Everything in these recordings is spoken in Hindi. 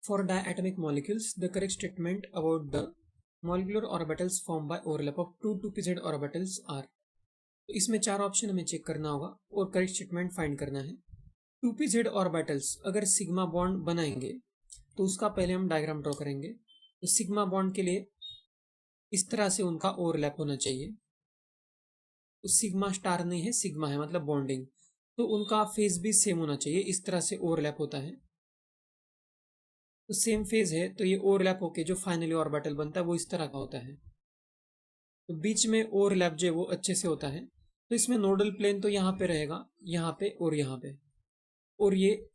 For diatomic molecules, the correct statement about the molecular orbitals formed by overlap of two 2pz orbitals are. तो इसमें चार ऑप्शन हमें चेक करना होगा और करेक्ट स्टेटमेंट फाइंड करना है। 2pz ऑर्बिटल्स अगर सिग्मा बॉन्ड बनाएंगे तो उसका पहले हम डायग्राम ड्रॉ करेंगे। तो सिग्मा बॉन्ड के लिए इस तरह से उनका ओवरलैप होना चाहिए। तो सिग्मा स्टार नहीं है, सिग्मा है मतलब बॉन्डिंग, तो उनका फेज भी सेम होना चाहिए। इस तरह से ओवरलैप होता है, तो सेम फेज है तो ये ओवरलैप होके जो फाइनली ऑर्बिटल बनता है वो इस तरह का होता है। तो बीच में ओवरलैप जो है वो अच्छे से होता है। तो इसमें नोडल प्लेन तो यहाँ पे रहेगा, यहाँ पे और यहाँ पे, और ये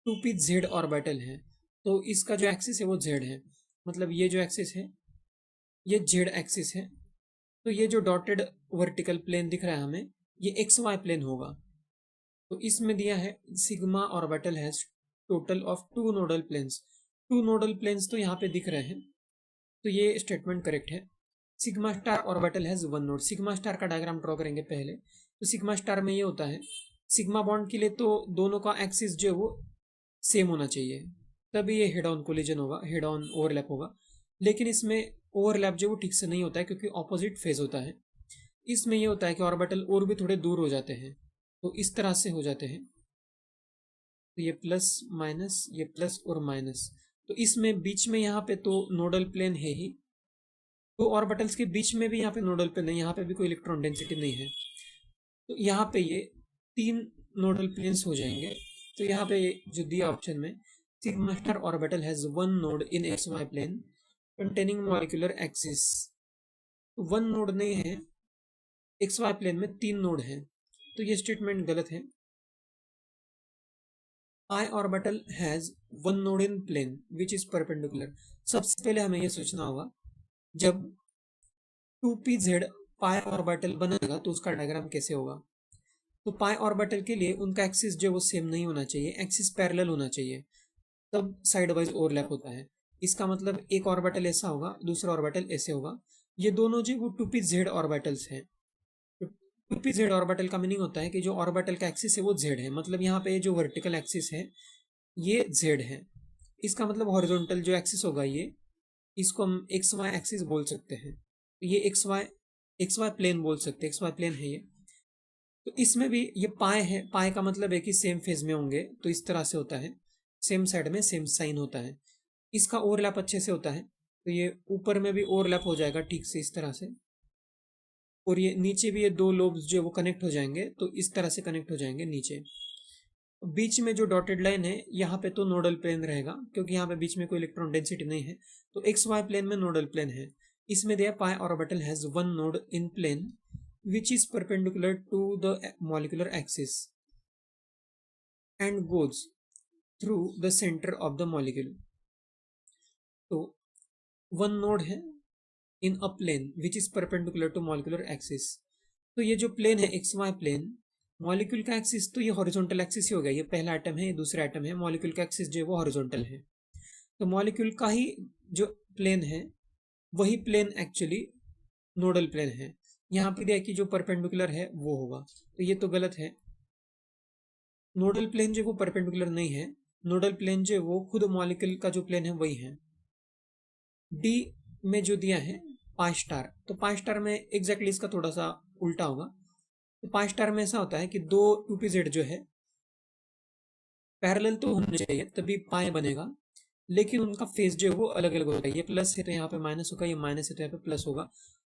2pz ऑर्बिटल है। तो इसका जो एक्सिस है वो z है, मतलब ये जो एक्सिस है ये z एक्सिस है। तो ये जो डॉटेड वर्टिकल प्लेन दिख रहा है हमें, ये xy प्लेन होगा। तो इसमें दिया है sigma orbital has total of 2 nodal planes. 2 nodal planes तो यहाँ पे दिख रहे हैं, तो ये स्टेटमेंट करेक्ट है। Sigma star orbital has 1 node. Sigma star का डायग्राम ड्रॉ करेंगे पहले। तो सिग्मा स्टार में ये होता है, सिग्मा बॉन्ड के लिए तो दोनों का एक्सिस जो है वो सेम होना चाहिए, तभी ये हेड ऑन कोलिजन होगा, हेड ऑन ओवरलैप होगा। लेकिन इसमें ओवरलैप जो वो ठीक से नहीं होता है क्योंकि ऑपोजिट फेज होता है। इसमें ये होता है कि ऑर्बिटल और भी थोड़े दूर हो जाते हैं, तो इस तरह से हो जाते हैं। तो ये प्लस माइनस, ये प्लस और माइनस। तो इसमें बीच में यहाँ पे तो नोडल प्लेन है ही, तो ऑर्बिटल्स के बीच में भी यहाँ पे नोडल प्लेन है, यहाँ पे भी कोई इलेक्ट्रॉन डेंसिटी नहीं है। तो यहाँ पे ये 3 नोडल प्लेन्स हो जाएंगे। तो यहाँ पे जो दिया ऑप्शन में, sigma star orbital has 1 node in xy plane containing molecular axis. 1 node नहीं है, xy प्लेन में 3 नोड हैं, तो ये स्टेटमेंट गलत है। I orbital has 1 node in plane which is perpendicular. सबसे पहले हमें ये सोचना होगा, जब 2pz पाई ऑर्बिटल बनेगा तो उसका डायग्राम कैसे होगा। तो पाई ऑर्बिटल के लिए उनका एक्सिस जो वो सेम नहीं होना चाहिए, एक्सिस पैरेलल होना चाहिए, तब साइड वाइज ओवरलैप होता है। इसका मतलब एक ऑर्बिटल ऐसा होगा, दूसरा ऑर्बिटल ऐसे होगा। ये दोनों जो वो 2pz ऑर्बिटल्स हैं। तो 2pz ऑर्बिटल का मीनिंग होता है कि जो ऑर्बिटल का एक्सिस है वो z है, मतलब यहाँ पे जो वर्टिकल एक्सिस है ये z है। इसका मतलब हॉरिजॉन्टल जो एक्सिस होगा ये, इसको हम xy एक्सिस बोल सकते हैं। ये xy प्लेन बोल सकते हैं, xy प्लेन है ये। तो इसमें भी ये पाए है, पाए का मतलब है कि सेम फेज में होंगे, तो इस तरह से होता है, सेम साइड में सेम साइन होता है। इसका ओवरलैप अच्छे से होता है, तो ये ऊपर में भी ओवरलैप हो जाएगा ठीक से इस तरह से, और ये नीचे भी ये 2 लोब्स जो वो कनेक्ट हो जाएंगे, तो इस तरह से कनेक्ट हो जाएंगे नीचे। बीच में जो डॉटेड लाइन है यहाँ पे तो नोडल प्लेन रहेगा, क्योंकि यहाँ पे बीच में कोई इलेक्ट्रॉन डेंसिटी नहीं है, तो xy प्लेन में नोडल प्लेन है। इसमें दिया pi orbital has 1 node in plane which is perpendicular to the molecular axis and goes through the center of the molecule. तो 1 नोड है in a plane which is perpendicular to molecular axis। तो ये जो प्लेन है xy प्लेन, मॉलिक्यूल का एक्सिस तो ये हॉरिजॉन्टल एक्सिस ही हो गया, ये पहला आइटम है, ये दूसरा आइटम है। मॉलिक्यूल का एक्सिस जो है वो हॉरिजॉन्टल है, तो मॉलिक्यूल का ही जो प्लेन है वही प्लेन एक्चुअली नोडल प्लेन है। यहाँ पे दिया कि जो परपेंडिकुलर है वो होगा, तो ये तो गलत है। नोडल प्लेन जो वो परपेंडिकुलर नहीं है, नोडल प्लेन जो वो खुद मॉलिक्यूल का जो प्लेन है वही है। डी में जो दिया है पाई स्टार, तो पाई स्टार में एग्जैक्टली इसका थोड़ा सा उल्टा होगा। तो पाई स्टार में ऐसा होता है कि 2 2pz जो है पैरेलल तो होने चाहिए तभी पाई बनेगा, लेकिन उनका फेस जो है वो अलग अलग होता है। ये प्लस है तो यहाँ पे माइनस होगा, ये माइनस है तो यहाँ पे प्लस होगा,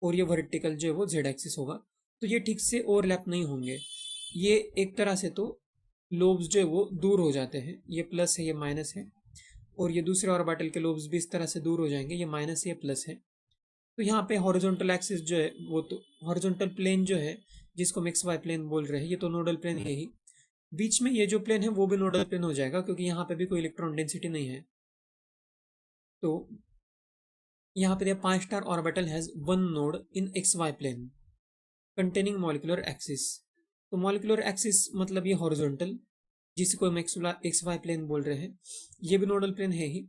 और ये वर्टिकल जो है वो z एक्सिस होगा। तो ये ठीक से ओवरलैप नहीं होंगे, ये एक तरह से तो लोब्स जो है वो दूर हो जाते हैं। ये प्लस है, ये माइनस है, और ये दूसरे ऑर्बिटल के लोब्स भी इस तरह से दूर हो जाएंगे, ये माइनस है, ये प्लस है। तो यहाँ पे हॉरिजॉन्टल एक्सिस जो है वो तो हॉरिजॉन्टल प्लेन जो है जिसको हम XY प्लेन बोल रहे हैं, ये तो नोडल प्लेन है ही। बीच में ये जो प्लेन है वो भी नोडल प्लेन हो जाएगा, क्योंकि यहाँ पे भी कोई इलेक्ट्रॉन डेंसिटी नहीं है। तो यहाँ पे pi star orbital has 1 node in XY plane containing molecular axis. तो मॉलिक्यूलर एक्सिस मतलब ये हॉरिजॉन्टल जिसको हम XY प्लेन बोल रहे हैं, ये भी नोडल प्लेन है ही,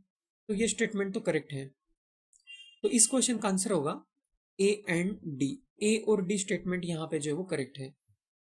तो ये स्टेटमेंट तो करेक्ट है। तो इस क्वेश्चन का आंसर होगा A एंड D। A और D स्टेटमेंट यहाँ पे जो है वो करेक्ट है।